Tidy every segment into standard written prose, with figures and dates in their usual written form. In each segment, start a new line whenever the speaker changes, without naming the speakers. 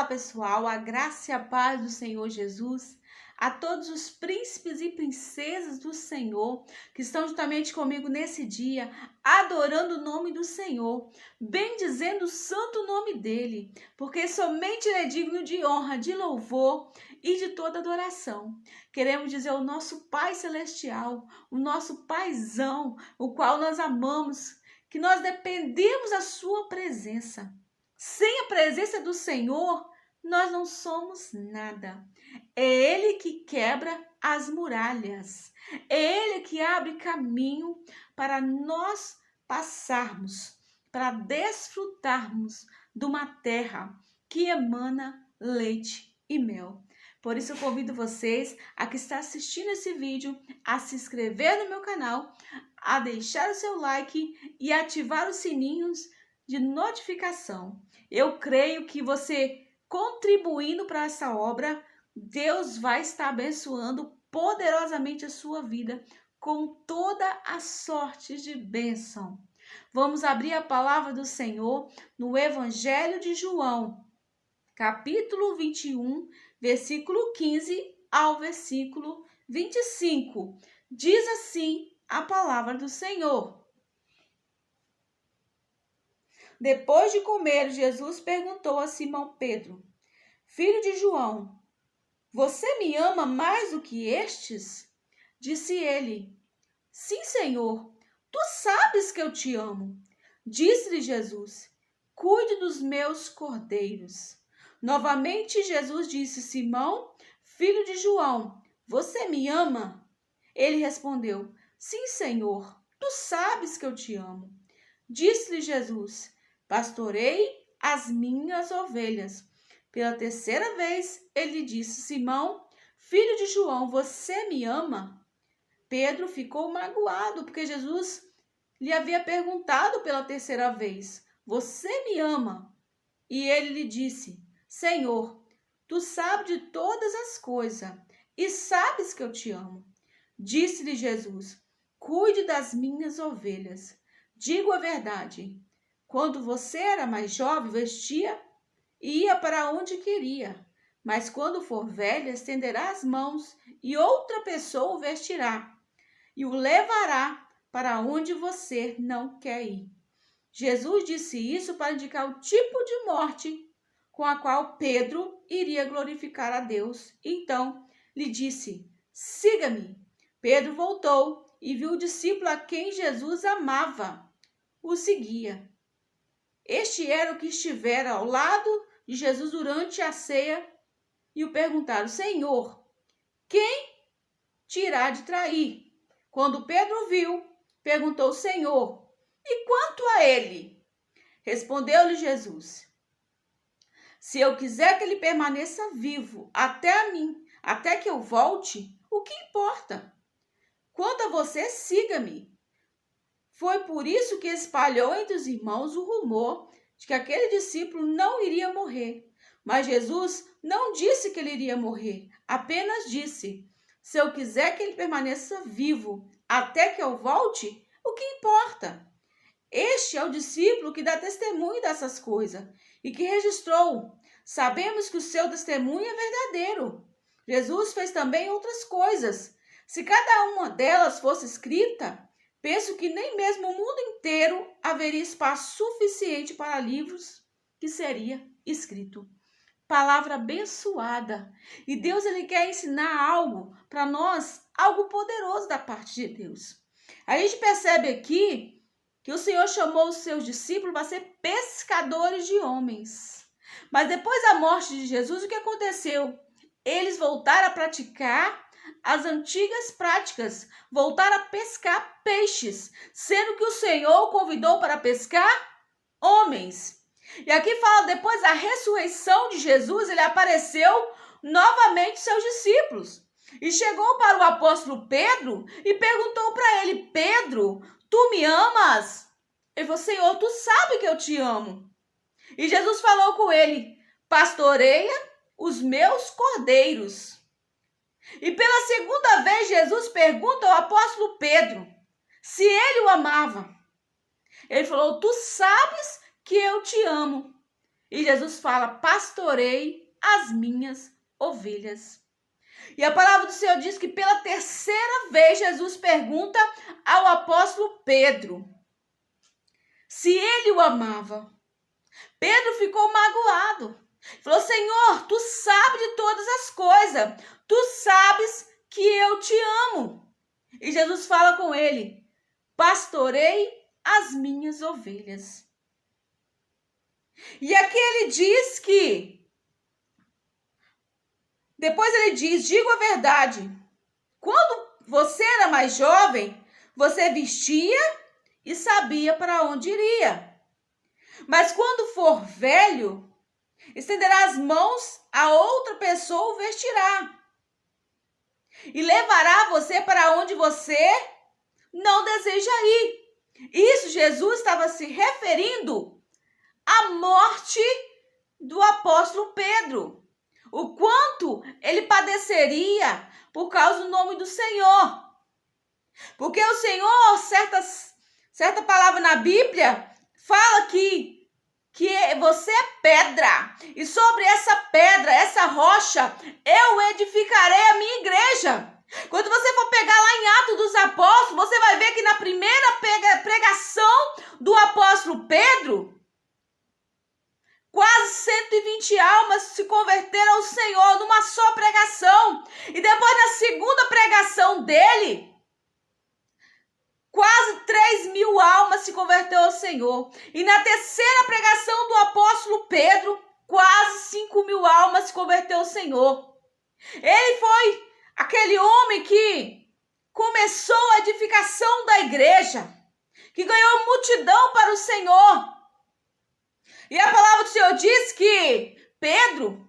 Olá, pessoal, a graça e a paz do Senhor Jesus, a todos os príncipes e princesas do Senhor que estão juntamente comigo nesse dia, adorando o nome do Senhor, bendizendo o santo nome dele, porque somente ele é digno de honra, de louvor e de toda adoração. Queremos dizer ao nosso Pai Celestial, o nosso Paizão, o qual nós amamos, que nós dependemos da sua presença. Sem a presença do Senhor, nós não somos nada. É Ele que quebra as muralhas. É Ele que abre caminho para nós passarmos, para desfrutarmos de uma terra que emana leite e mel. Por isso eu convido vocês a que está assistindo esse vídeo a se inscrever no meu canal, a deixar o seu like e ativar os sininhos de notificação. Eu creio que você contribuindo para essa obra, Deus vai estar abençoando poderosamente a sua vida com toda a sorte de bênção. Vamos abrir a palavra do Senhor no Evangelho de João, capítulo 21, versículo 15 ao versículo 25. Diz assim a palavra do Senhor. Depois de comer, Jesus perguntou a Simão Pedro, filho de João, você me ama mais do que estes? Disse ele, sim, Senhor, tu sabes que eu te amo. Disse-lhe Jesus, cuide dos meus cordeiros. Novamente Jesus disse, Simão, filho de João, você me ama? Ele respondeu, sim, Senhor, tu sabes que eu te amo. Disse-lhe Jesus, pastorei as minhas ovelhas. Pela terceira vez, ele disse, Simão, filho de João, você me ama? Pedro ficou magoado, porque Jesus lhe havia perguntado pela terceira vez, você me ama? E ele lhe disse, Senhor, tu sabes de todas as coisas, e sabes que eu te amo. Disse-lhe Jesus, cuide das minhas ovelhas. Digo a verdade, quando você era mais jovem, vestia e ia para onde queria. Mas quando for velha, estenderá as mãos e outra pessoa o vestirá e o levará para onde você não quer ir. Jesus disse isso para indicar o tipo de morte com a qual Pedro iria glorificar a Deus. Então lhe disse, siga-me. Pedro voltou e viu o discípulo a quem Jesus amava. O seguia. Este era o que estivera ao lado de Jesus durante a ceia e o perguntaram, Senhor, quem te irá de trair? Quando Pedro viu, perguntou, Senhor, e quanto a ele? Respondeu-lhe Jesus, se eu quiser que ele permaneça vivo até que eu volte, o que importa? Quanto a você, siga-me. Foi por isso que espalhou entre os irmãos o rumor de que aquele discípulo não iria morrer. Mas Jesus não disse que ele iria morrer, apenas disse, se eu quiser que ele permaneça vivo até que eu volte, o que importa? Este é o discípulo que dá testemunho dessas coisas e que registrou. Sabemos que o seu testemunho é verdadeiro. Jesus fez também outras coisas. Se cada uma delas fosse escrita, penso que nem mesmo o mundo inteiro haveria espaço suficiente para livros que seria escrito. Palavra abençoada. E Deus ele quer ensinar algo para nós, algo poderoso da parte de Deus. A gente percebe aqui que o Senhor chamou os seus discípulos para ser pescadores de homens. Mas depois da morte de Jesus, o que aconteceu? Eles voltaram a praticar as antigas práticas, voltaram a pescar peixes, sendo que o Senhor o convidou para pescar homens. E aqui fala, depois da ressurreição de Jesus, ele apareceu novamente aos seus discípulos. E chegou para o apóstolo Pedro e perguntou para ele, Pedro, tu me amas? Ele falou, Senhor, tu sabe que eu te amo. E Jesus falou com ele, pastoreia os meus cordeiros. E pela segunda vez, Jesus pergunta ao apóstolo Pedro se ele o amava. Ele falou, tu sabes que eu te amo. E Jesus fala: pastorei as minhas ovelhas. E a palavra do Senhor diz que pela terceira vez Jesus pergunta ao apóstolo Pedro se ele o amava. Pedro ficou magoado. Falou: Senhor, tu sabes de todas as coisas. Tu sabes que eu te amo. E Jesus fala com ele: pastorei as minhas ovelhas. E aqui ele diz que, depois ele diz: digo a verdade, quando você era mais jovem, você vestia e sabia para onde iria. Mas quando for velho, estenderá as mãos a outra pessoa o vestirá. E levará você para onde você não deseja ir. Isso Jesus estava se referindo à morte do apóstolo Pedro. O quanto ele padeceria por causa do nome do Senhor. Porque o Senhor, certa palavra na Bíblia, fala que você é pedra. E sobre essa pedra, essa rocha, eu edificarei a minha igreja. Quando você for pegar lá em Atos dos Apóstolos, você vai ver que na primeira pregação do apóstolo Pedro, quase 120 almas se converteram ao Senhor numa só pregação. E depois da segunda pregação dele, quase 3.000 almas se converteram ao Senhor. E na terceira pregação do apóstolo Pedro, quase 5.000 almas se converteram ao Senhor. Ele foi aquele homem que começou a edificação da igreja, que ganhou multidão para o Senhor. E a palavra do Senhor diz que Pedro,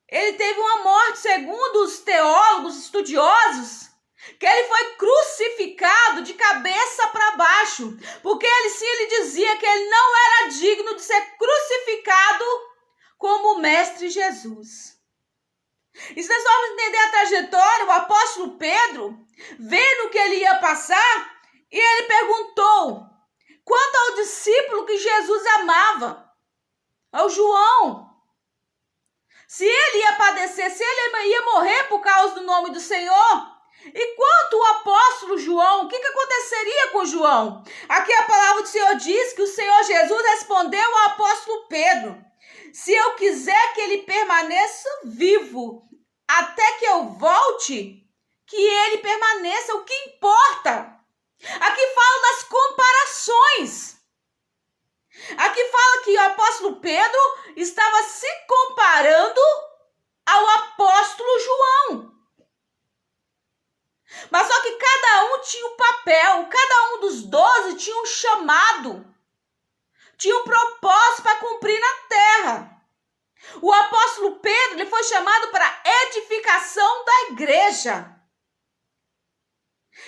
ele teve uma morte, segundo os teólogos estudiosos, que ele foi crucificado de cabeça para baixo, porque ele dizia que ele não era digno de ser crucificado como o Mestre Jesus. E se nós formos entender a trajetória, o apóstolo Pedro, vendo que ele ia passar, e ele perguntou quanto ao discípulo que Jesus amava, ao João, se ele ia padecer, se ele ia morrer por causa do nome do Senhor. E quanto ao apóstolo João, o que aconteceria com João? Aqui a palavra do Senhor diz que o Senhor Jesus respondeu ao apóstolo Pedro: se eu quiser que ele permaneça vivo até que eu volte, que ele permaneça, o que importa? Aqui fala das comparações. Aqui fala que o apóstolo Pedro estava se comparando ao apóstolo João. Mas só que cada um tinha um papel, cada um dos 12 tinha um chamado, tinha um propósito para cumprir na terra. O apóstolo Pedro, ele foi chamado para a edificação da igreja.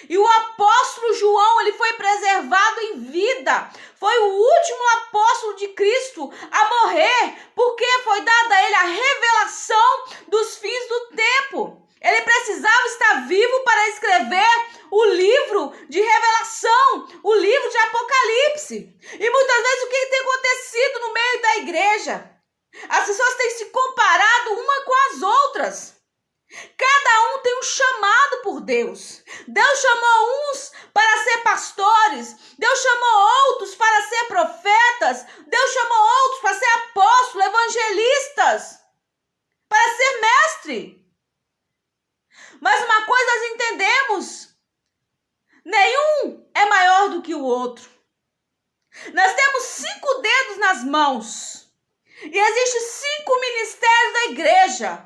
E o apóstolo João, ele foi preservado em vida. Foi o último apóstolo de Cristo a morrer, porque foi dada a ele a revelação dos fins do tempo. Ele precisava estar vivo para escrever o livro de Revelação, o livro de Apocalipse. E muitas vezes o que tem acontecido no meio da igreja? As pessoas têm se comparado uma com as outras. Cada um tem um chamado por Deus. Deus chamou uns para ser pastores, Deus chamou outros para ser profetas, Deus chamou outros para ser apóstolos, evangelistas, para ser mestre. Mas uma coisa nós entendemos: nenhum é maior do que o outro. Nós temos 5 dedos nas mãos e existem 5 ministérios da igreja.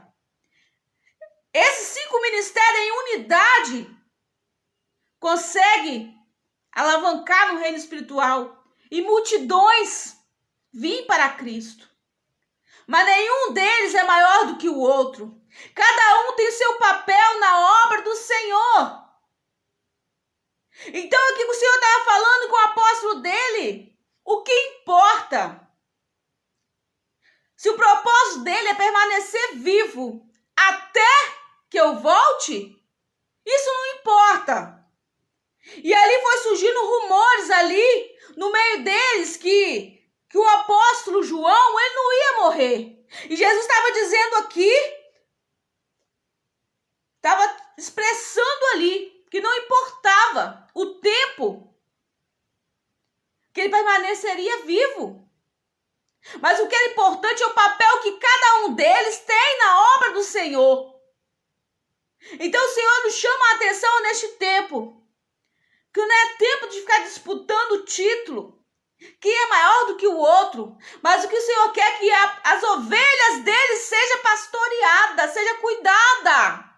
Esses 5 ministérios em unidade conseguem alavancar no reino espiritual e multidões vir para Cristo. Mas nenhum deles é maior do que o outro. Cada um tem o seu papel na obra do Senhor. Então aqui o Senhor estava falando com o apóstolo dele. O que importa? Se o propósito dele é permanecer vivo até que eu volte, isso não importa. E ali foi surgindo rumores ali no meio deles que que o apóstolo João, ele não ia morrer. E Jesus estava dizendo aqui, estava expressando ali, que não importava o tempo que ele permaneceria vivo. Mas o que é importante é o papel que cada um deles tem na obra do Senhor. Então o Senhor nos chama a atenção neste tempo, que não é tempo de ficar disputando o título, quem é maior do que o outro, mas o que o Senhor quer é que as ovelhas dele seja pastoreada, seja cuidada.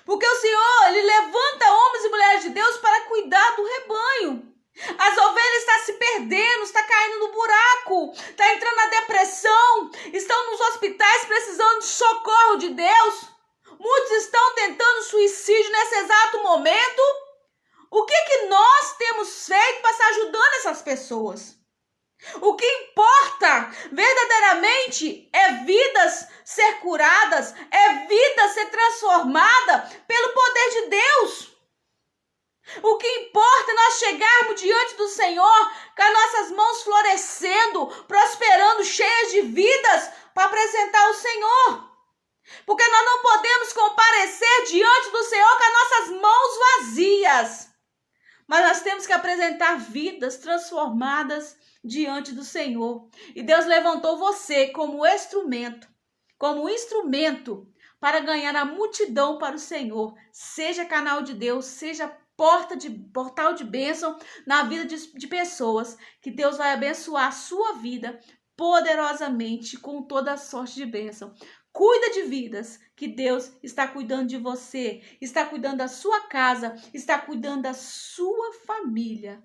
Porque o Senhor, ele levanta homens e mulheres de Deus para cuidar do rebanho. As ovelhas estão se perdendo, estão caindo no buraco, estão entrando na depressão, estão nos hospitais precisando de socorro de Deus. Muitos estão tentando suicídio nesse exato momento. O que nós temos feito para estar ajudando essas pessoas? O que importa verdadeiramente é vidas ser curadas, é vida ser transformada pelo poder de Deus. O que importa é nós chegarmos diante do Senhor com as nossas mãos florescendo, prosperando, cheias de vidas para apresentar ao Senhor. Porque nós não podemos comparecer diante do Senhor com as nossas mãos vazias. Mas nós temos que apresentar vidas transformadas diante do Senhor. E Deus levantou você como instrumento para ganhar a multidão para o Senhor. Seja canal de Deus, seja portal de bênção na vida de pessoas, que Deus vai abençoar a sua vida poderosamente com toda a sorte de bênção. Cuida de vidas, que Deus está cuidando de você, está cuidando da sua casa, está cuidando da sua família.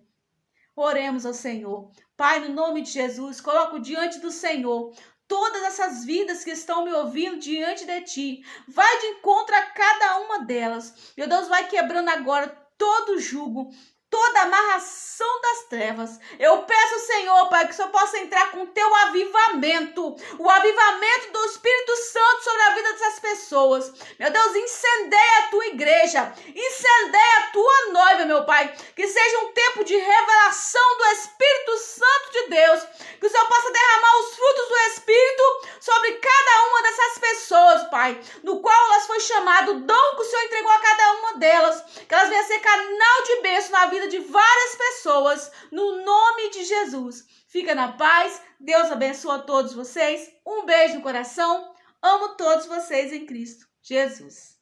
Oremos ao Senhor. Pai, no nome de Jesus, coloco diante do Senhor todas essas vidas que estão me ouvindo diante de Ti. Vai de encontro a cada uma delas. Meu Deus, vai quebrando agora todo jugo, toda amarração das trevas. Eu peço, Senhor, Pai, que o Senhor possa entrar com o Teu avivamento, o avivamento do Espírito Santo sobre a vida dessas pessoas. Meu Deus, incendeia a Tua igreja, incendeia a Tua noiva, meu Pai, que seja um tempo de revelação do Espírito Santo de Deus, que o Senhor possa derramar os frutos do Espírito sobre cada uma dessas pessoas, Pai, no qual elas foi chamado, o dom que o Senhor entregou a cada uma delas, que elas venham ser canal de bênção na vida de várias pessoas, no nome de Jesus. Fica na paz, Deus abençoa todos vocês, um beijo no coração, amo todos vocês em Cristo Jesus.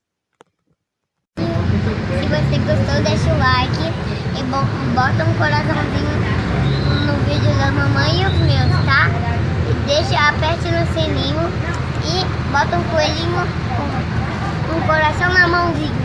Se você gostou, deixa o like e bota um coraçãozinho no vídeo da mamãe e os meus, tá? E aperte no sininho e bota um coelhinho com um coração na mãozinha.